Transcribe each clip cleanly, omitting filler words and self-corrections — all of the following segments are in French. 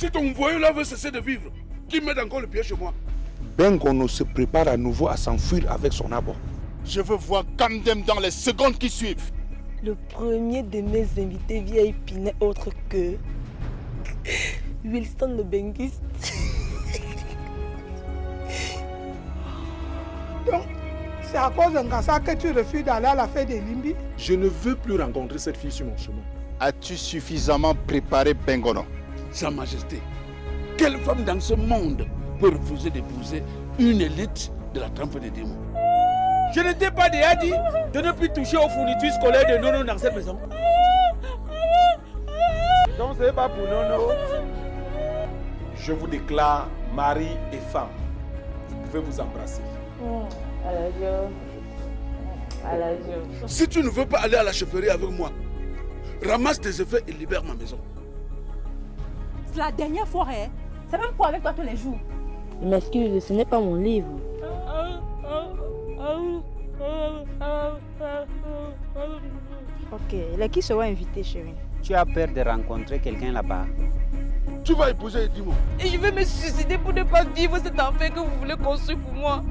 Si ton voyou-là veut cesser de vivre, qu'il mette encore le pied chez moi. Bengono se prépare à nouveau à s'enfuir avec son abo. Je veux voir Kamdem dans les secondes qui suivent. Le premier de mes invités VIP n'est autre que Wilson le Benguiste. Donc, c'est à cause d'un Ngassa que tu refuses d'aller à la fête des Limbi? Je ne veux plus rencontrer cette fille sur mon chemin. As-tu suffisamment préparé Bengono? Sa Majesté, quelle femme dans ce monde peut refuser d'épouser une élite de la trempe des démons? Je ne t'ai pas déjà dit de ne plus toucher aux fournitures scolaires de Nono dans cette maison. Donc c'est pas pour Nono. Je vous déclare mari et femme. Vous pouvez vous embrasser. Si tu ne veux pas aller à la chefferie avec moi, ramasse tes effets et libère ma maison. C'est la dernière fois, hein. C'est même quoi avec toi tous les jours. Je m'excuse, ce n'est pas mon livre. Ok, qui sera invité, chérie? Tu as peur de rencontrer quelqu'un là-bas? Tu vas épouser Edimo. Et je vais me suicider pour ne pas vivre cet enfer que vous voulez construire pour moi.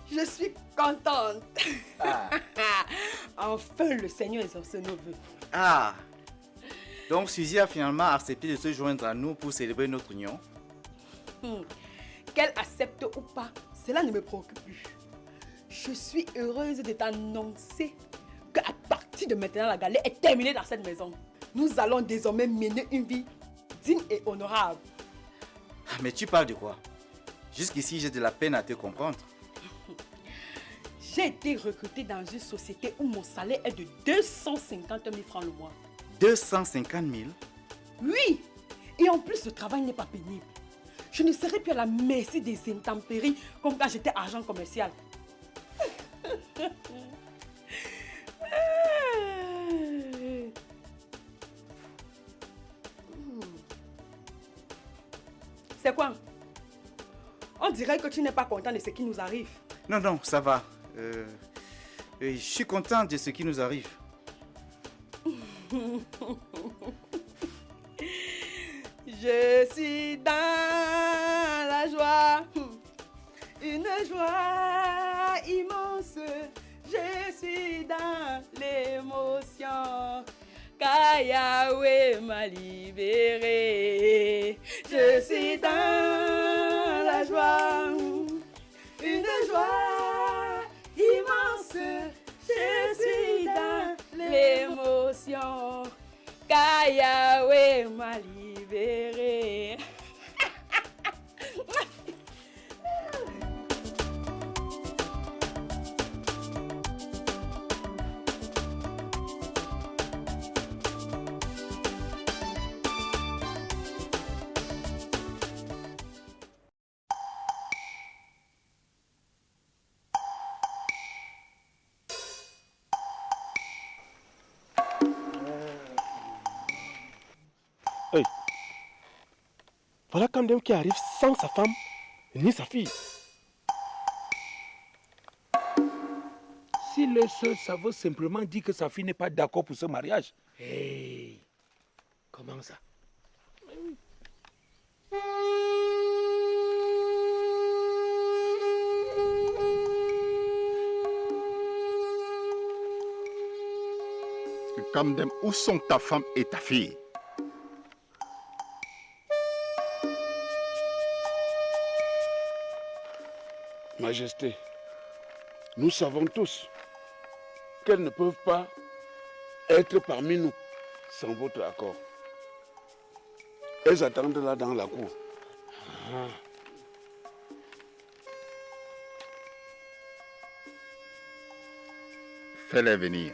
Je suis contente. Ah. Enfin, le Seigneur exauce nos vœux. Ah. Donc Suzy a finalement accepté de se joindre à nous pour célébrer notre union. Qu'elle accepte ou pas, cela ne me préoccupe plus. Je suis heureuse de t'annoncer qu'à partir de maintenant, la galère est terminée dans cette maison. Nous allons désormais mener une vie digne et honorable. Mais tu parles de quoi? Jusqu'ici, j'ai de la peine à te comprendre. J'ai été recrutée dans une société où mon salaire est de 250 000 francs le mois. 250 000? Oui! Et en plus, le travail n'est pas pénible. Je ne serai plus à la merci des intempéries comme quand j'étais agent commercial. C'est quoi? On dirait que tu n'es pas content de ce qui nous arrive. Non, non, ça va. Je suis content de ce qui nous arrive. Je suis dans la joie, une joie immense. Je suis dans l'émotion, car Yahweh m'a libéré. Je suis dans la joie, une joie immense. Je suis dans l'émotion, car Yahweh m'a libéré. Hey. Voilà Kamdem qui arrive sans sa femme ni sa fille. Si le seul savait simplement dire que sa fille n'est pas d'accord pour ce mariage. Hey. Comment ça? Kamdem, où sont ta femme et ta fille? Majesté, nous savons tous qu'elles ne peuvent pas être parmi nous sans votre accord. Elles attendent là dans la cour. Fais-les venir.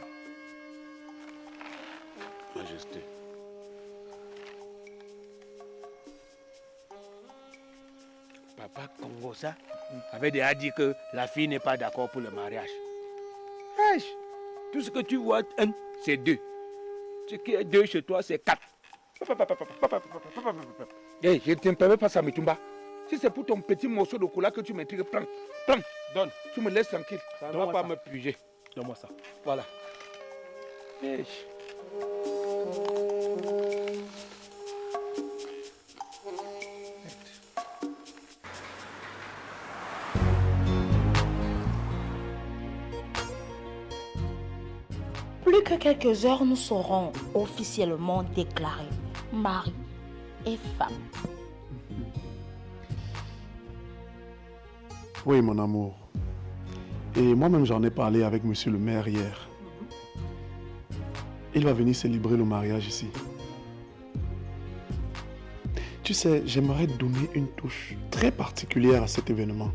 Majesté. Papa Kongosa avait déjà dit que la fille n'est pas d'accord pour le mariage. Wesh, tout ce que tu vois, un, c'est deux. Ce qui est deux chez toi, c'est quatre. Hey, je ne te permets pas ça, Mitumba. Si c'est pour ton petit morceau de cola que tu m'intrigues, prends. Prends. Donne. Tu me laisses tranquille. Ça ne va pas me puger. Donne-moi ça. Voilà. Wesh. Plus que quelques heures, nous serons officiellement déclarés mari et femme. Oui, mon amour. Et moi-même, j'en ai parlé avec monsieur le maire hier. Il va venir célébrer le mariage ici. Tu sais, j'aimerais donner une touche très particulière à cet événement.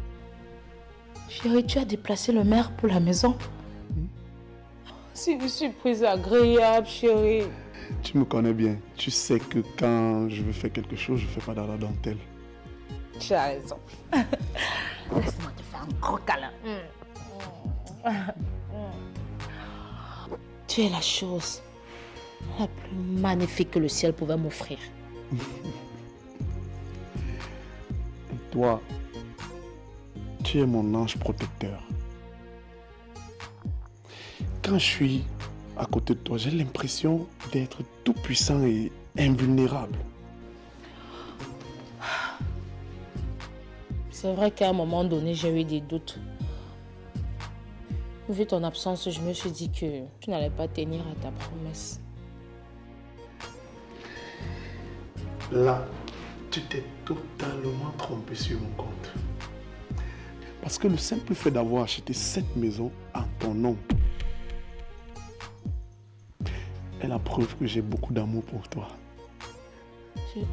Chérie, tu as déplacé le maire pour la maison? C'est une surprise agréable, chérie. Tu me connais bien. Tu sais que quand je veux faire quelque chose, je ne fais pas dans la dentelle. Tu as raison. Laisse-moi te faire un gros câlin. Tu es la chose la plus magnifique que le ciel pouvait m'offrir. Toi, tu es mon ange protecteur. Quand je suis à côté de toi, j'ai l'impression d'être tout puissant et invulnérable. C'est vrai qu'à un moment donné, j'ai eu des doutes. Vu ton absence, je me suis dit que tu n'allais pas tenir à ta promesse. Là, tu t'es totalement trompé sur mon compte. Parce que le simple fait d'avoir acheté cette maison en ton nom est la preuve que j'ai beaucoup d'amour pour toi. Oui.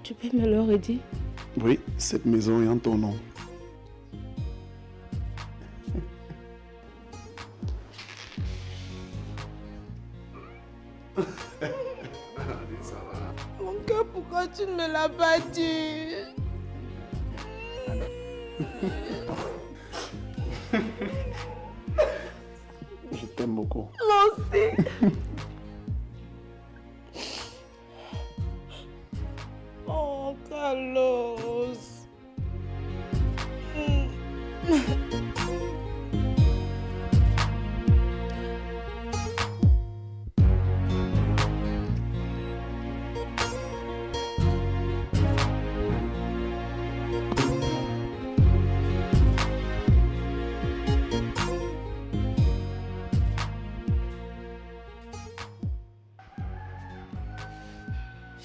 Tu peux me le redire? Oui, cette maison est en ton nom. Mon cœur, pourquoi tu ne me l'as pas dit? Je t'aime beaucoup. Moi aussi. Oh, Carlos.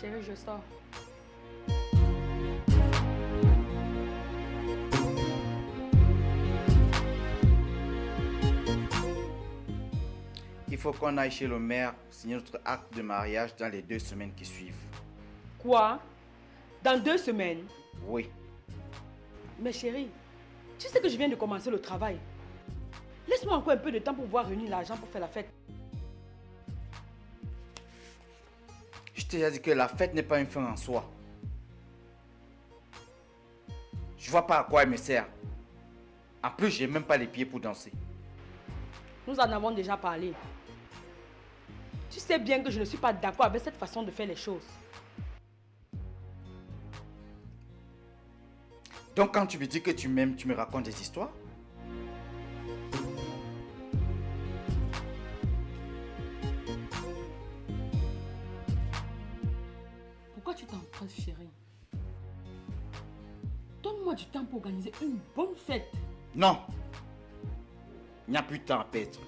Chérie, je sors. Il faut qu'on aille chez le maire pour signer notre acte de mariage dans les 2 semaines qui suivent. Quoi? Dans 2 semaines? Oui. Mais chérie, tu sais que je viens de commencer le travail. Laisse-moi encore un peu de temps pour pouvoir réunir l'argent pour faire la fête. Je t'ai déjà dit que la fête n'est pas une fin en soi. Je vois pas à quoi elle me sert. En plus, j'ai même pas les pieds pour danser. Nous en avons déjà parlé. Tu sais bien que je ne suis pas d'accord avec cette façon de faire les choses. Donc quand tu me dis que tu m'aimes, tu me racontes des histoires? Pourquoi tu t'empresses, chérie? Donne-moi du temps pour organiser une bonne fête. Non. Il n'y a plus de temps à perdre.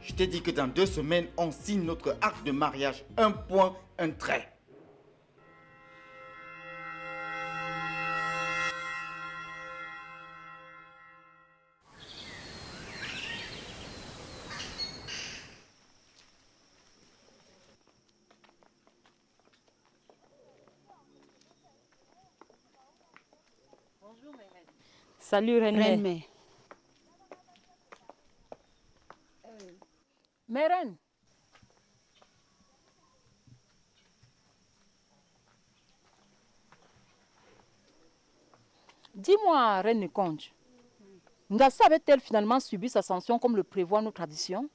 Je t'ai dit que dans 2 semaines, on signe notre acte de mariage. Un point, un trait. Salut Reine-Mère. Mes reines, dis-moi, reine Conche, Ngassa avait-elle finalement subi sa sanction comme le prévoit nos traditions?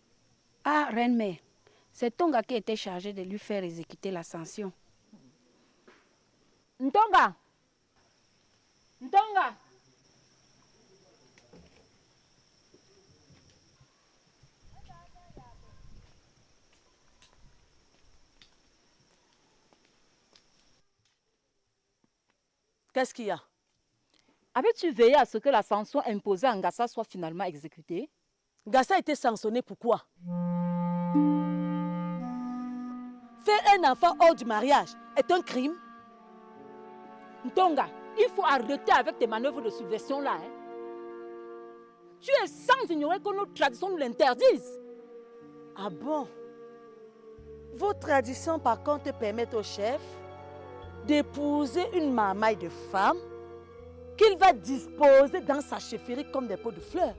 Ah, reine mère, c'est Tonga qui était chargé de lui faire exécuter la sanction. Ntonga! Ntonga! Qu'est-ce qu'il y a? Avais-tu veillé à ce que la sanction imposée à Ngassa soit finalement exécutée? Ngassa a été sanctionné pour quoi? Faire un enfant hors du mariage est un crime? Ntonga, il faut arrêter avec tes manœuvres de subversion là. Hein? Tu es sans ignorer que nos traditions nous l'interdisent. Ah bon? Vos traditions par contre permettent au chef d'épouser une marmaille de femme qu'il va disposer dans sa chefferie comme des pots de fleurs.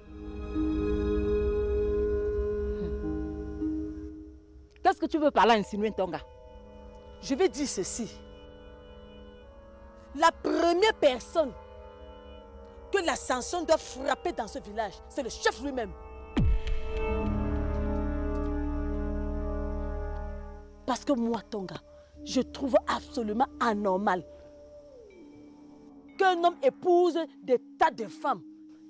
Qu'est-ce que tu veux par là insinuer, Ntonga? Je vais dire ceci. La première personne que la sanction doit frapper dans ce village, c'est le chef lui-même. Parce que moi, Tonga, je trouve absolument anormal qu'un homme épouse des tas de femmes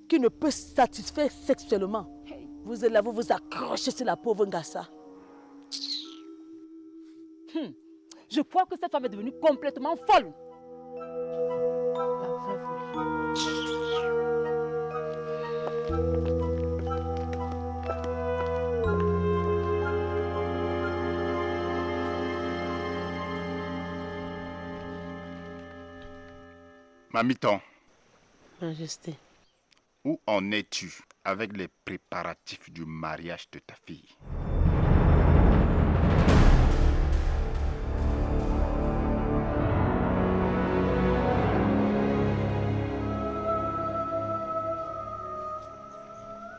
qui ne peut satisfaire sexuellement. Vous êtes là, vous vous accrochez sur la pauvre Ngassa. Je crois que cette femme est devenue complètement folle. Mamiton. Majesté. Où en es-tu avec les préparatifs du mariage de ta fille?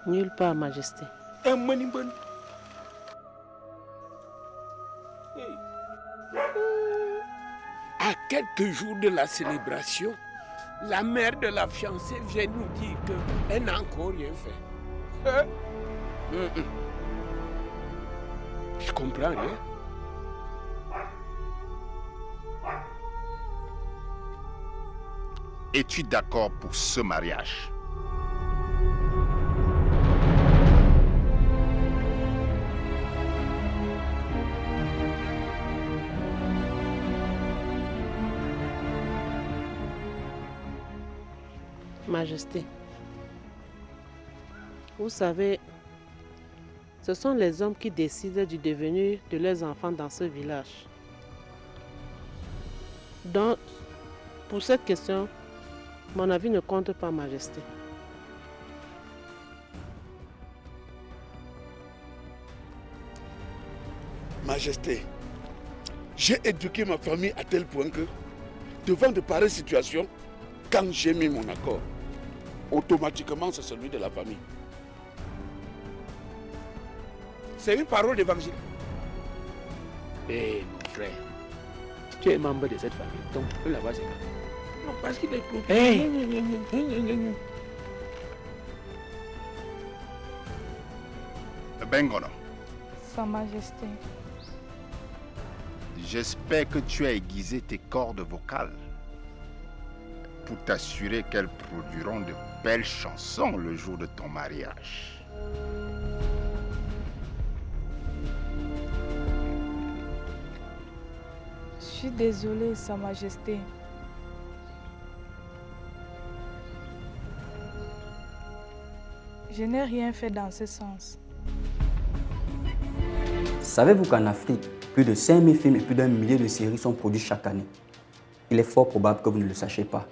Nulle part, Majesté. Un manibon. À quelques jours de la célébration, la mère de la fiancée vient nous dire qu'elle n'a encore rien fait. Je comprends rien. Es-tu d'accord pour ce mariage? Majesté, vous savez, ce sont les hommes qui décident du devenir de leurs enfants dans ce village. Donc, pour cette question, mon avis ne compte pas, Majesté. Majesté, j'ai éduqué ma famille à tel point que, devant de pareilles situations, quand j'ai mis mon accord, automatiquement c'est celui de la famille. C'est une parole d'évangile. Eh mon frère, tu es membre de cette famille, donc là-bas c'est là. Non, parce qu'il est trop... Hey. Bengono. Sa Majesté. J'espère que tu as aiguisé tes cordes vocales pour t'assurer qu'elles produiront de belles chansons le jour de ton mariage. Je suis désolée, Sa Majesté. Je n'ai rien fait dans ce sens. Savez-vous qu'en Afrique, plus de 5000 films et plus d'1 millier de séries sont produits chaque année? Il est fort probable que vous ne le sachiez pas.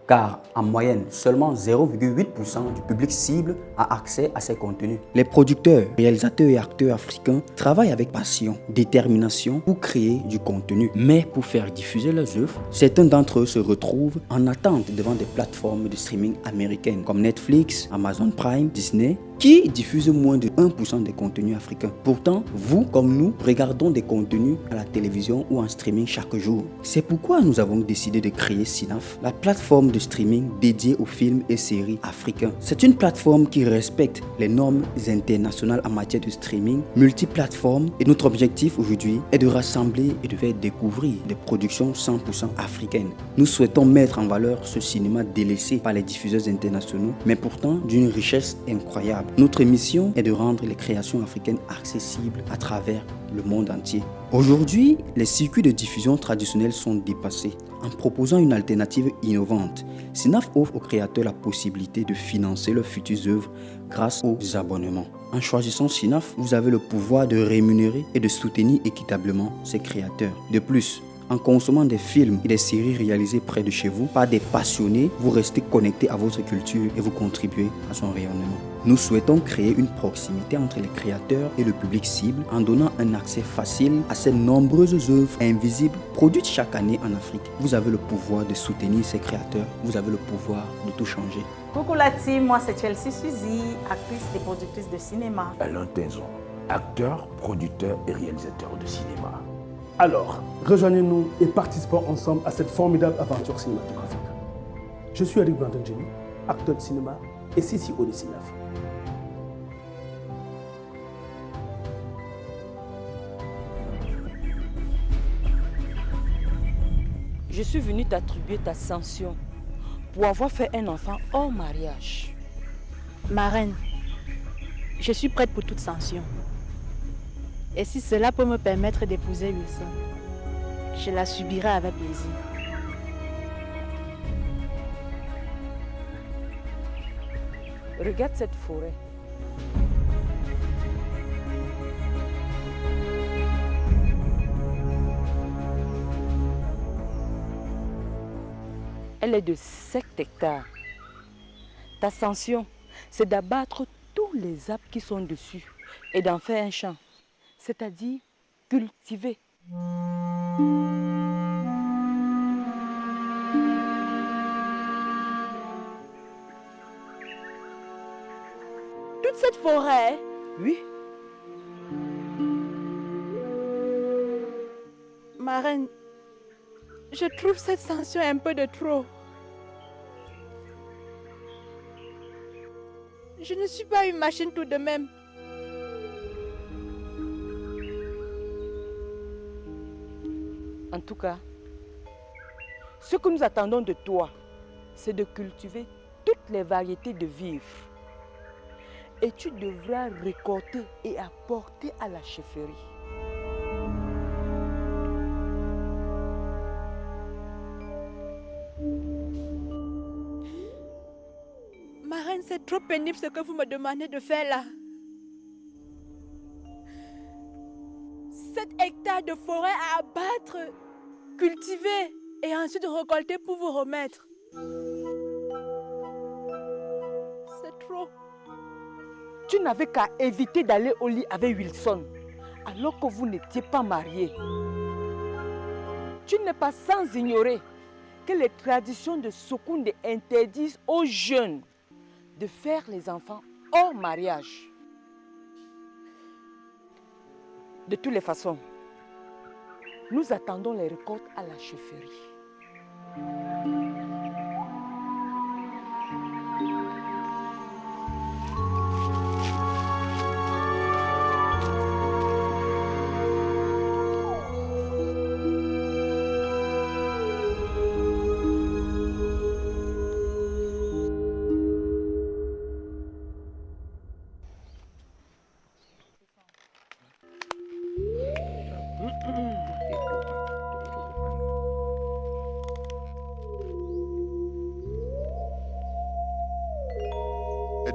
Car en moyenne, seulement 0,8% 1% du public cible a accès à ces contenus. Les producteurs, réalisateurs et acteurs africains travaillent avec passion, détermination pour créer du contenu. Mais pour faire diffuser leurs œuvres, certains d'entre eux se retrouvent en attente devant des plateformes de streaming américaines comme Netflix, Amazon Prime, Disney, qui diffusent moins de 1% des contenus africains. Pourtant, vous comme nous, regardons des contenus à la télévision ou en streaming chaque jour. C'est pourquoi nous avons décidé de créer Cinaf, la plateforme de streaming dédiée aux films et séries africains. C'est une plateforme qui respecte les normes internationales en matière de streaming, multiplateforme, et notre objectif aujourd'hui est de rassembler et de faire découvrir des productions 100% africaines. Nous souhaitons mettre en valeur ce cinéma délaissé par les diffuseurs internationaux, mais pourtant d'une richesse incroyable. Notre mission est de rendre les créations africaines accessibles à travers le monde entier. Aujourd'hui, les circuits de diffusion traditionnels sont dépassés. En proposant une alternative innovante, Cinaf offre aux créateurs la possibilité de financer leurs futures œuvres grâce aux abonnements. En choisissant Cinaf, vous avez le pouvoir de rémunérer et de soutenir équitablement ces créateurs. De plus, en consommant des films et des séries réalisées près de chez vous par des passionnés, vous restez connecté à votre culture et vous contribuez à son rayonnement. Nous souhaitons créer une proximité entre les créateurs et le public cible en donnant un accès facile à ces nombreuses œuvres invisibles produites chaque année en Afrique. Vous avez le pouvoir de soutenir ces créateurs, vous avez le pouvoir de tout changer. Coucou la team, moi c'est Chelsea Suzy, actrice et productrice de cinéma. Alain Tenzon, acteur, producteur et réalisateur de cinéma. Alors, rejoignez-nous et participons ensemble à cette formidable aventure cinématographique. Je suis Eric Brandon Jenny, acteur de cinéma et CCO de Cinaf. Je suis venue t'attribuer ta sanction pour avoir fait un enfant hors mariage. Marraine, je suis prête pour toute sanction. Et si cela peut me permettre d'épouser Wilson, je la subirai avec plaisir. Regarde cette forêt. Elle est de 7 hectares. Ta sanction, c'est d'abattre tous les arbres qui sont dessus et d'en faire un champ, c'est-à-dire cultiver. Toute cette forêt, oui. Marraine, je trouve cette sanction un peu de trop. Je ne suis pas une machine tout de même. En tout cas, ce que nous attendons de toi, c'est de cultiver toutes les variétés de vivres. Et tu devras récolter et apporter à la chefferie. Marraine, c'est trop pénible ce que vous me demandez de faire là. 7 hectares de forêt à abattre, cultiver et ensuite récolter pour vous remettre. C'est trop. Tu n'avais qu'à éviter d'aller au lit avec Wilson, alors que vous n'étiez pas mariés. Tu n'es pas sans ignorer que les traditions de Sokoundé interdisent aux jeunes de faire les enfants hors mariage. De toutes les façons, nous attendons les récoltes à la chefferie.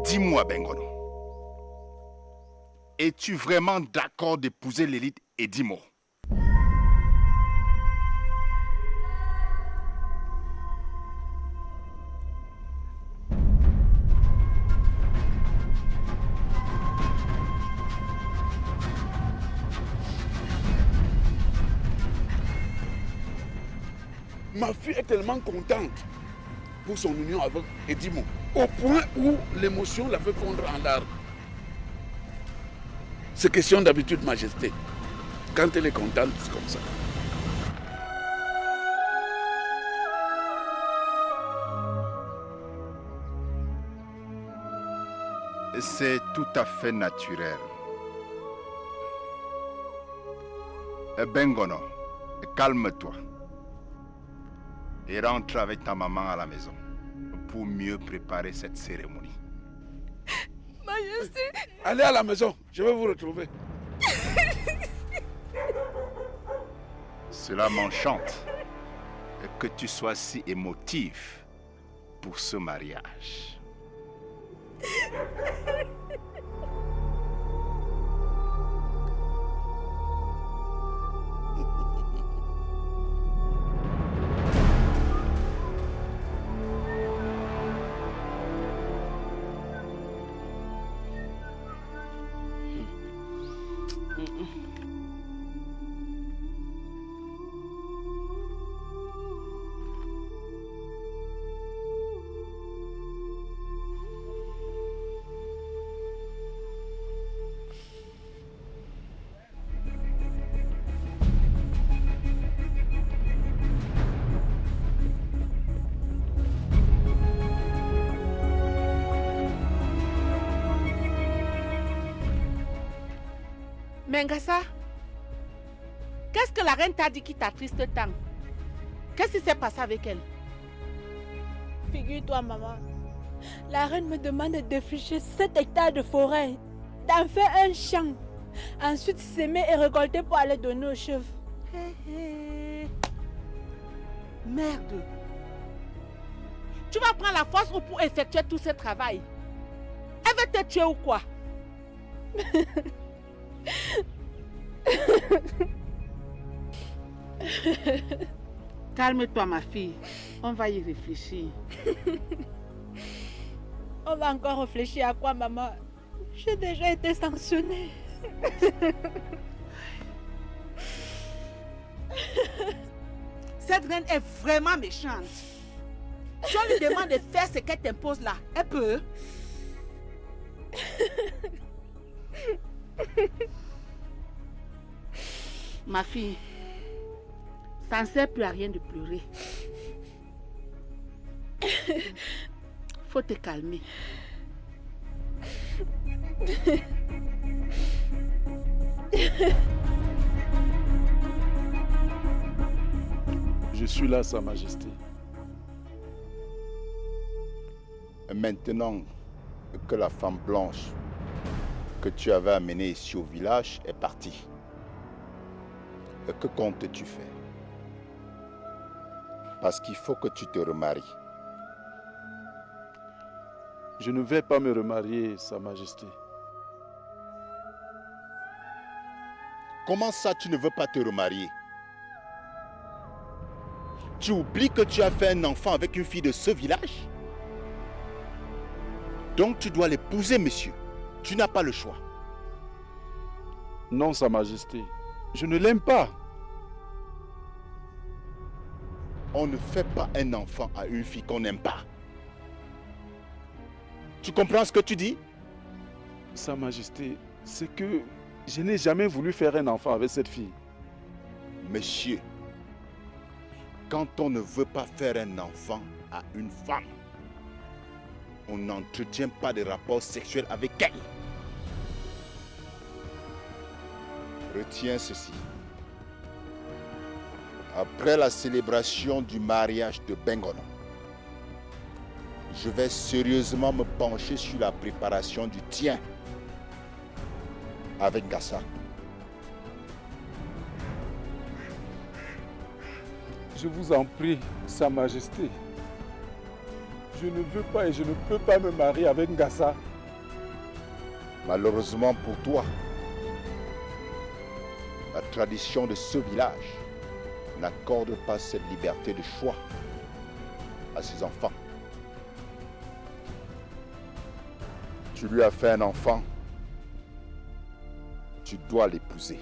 Dis-moi, Bengono, es-tu vraiment d'accord d'épouser l'élite Edimo? Ma fille est tellement contente pour son union avec Edimo, au point où l'émotion la fait fondre en larmes. C'est question d'habitude, Majesté. Quand elle est contente, c'est comme ça. C'est tout à fait naturel. Bengono, calme-toi. Et rentre avec ta maman à la maison pour mieux préparer cette cérémonie. Majesté. Allez à la maison, je vais vous retrouver. Cela m'enchante que tu sois si émotif pour ce mariage. Mengassa, qu'est-ce que la reine t'a dit qui t'attriste tant? Qu'est-ce qui s'est passé avec elle? Figure-toi, maman, la reine me demande de défricher 7 hectares de forêt, d'en faire un champ, ensuite s'aimer et récolter pour aller donner aux chefs. Merde! Tu vas prendre la force pour effectuer tout ce travail. Elle va te tuer ou quoi? Calme-toi, ma fille. On va y réfléchir. On va encore réfléchir à quoi, maman? J'ai déjà été sanctionnée. Cette reine est vraiment méchante. Si on lui demande de faire ce qu'elle t'impose là, elle peut. Ma fille, ça ne sert plus à rien de pleurer. Faut te calmer. Je suis là, Sa Majesté. Maintenant que la femme blanche que tu avais amenée ici au village est partie, que comptes-tu faire? Parce qu'il faut que tu te remaries. Je ne vais pas me remarier, Sa Majesté. Comment ça, tu ne veux pas te remarier? Tu oublies que tu as fait un enfant avec une fille de ce village? Donc tu dois l'épouser, monsieur. Tu n'as pas le choix. Non, Sa Majesté. Je ne l'aime pas. On ne fait pas un enfant à une fille qu'on n'aime pas. Tu comprends ce que tu dis? Sa Majesté, c'est que je n'ai jamais voulu faire un enfant avec cette fille. Monsieur, quand on ne veut pas faire un enfant à une femme, on n'entretient pas de rapport sexuel avec elle. Retiens ceci. Après la célébration du mariage de Bengono, je vais sérieusement me pencher sur la préparation du tien avec Gassa. Je vous en prie, Sa Majesté. Je ne veux pas et je ne peux pas me marier avec Ngassa. Malheureusement pour toi, la tradition de ce village n'accorde pas cette liberté de choix à ses enfants. Tu lui as fait un enfant, tu dois l'épouser.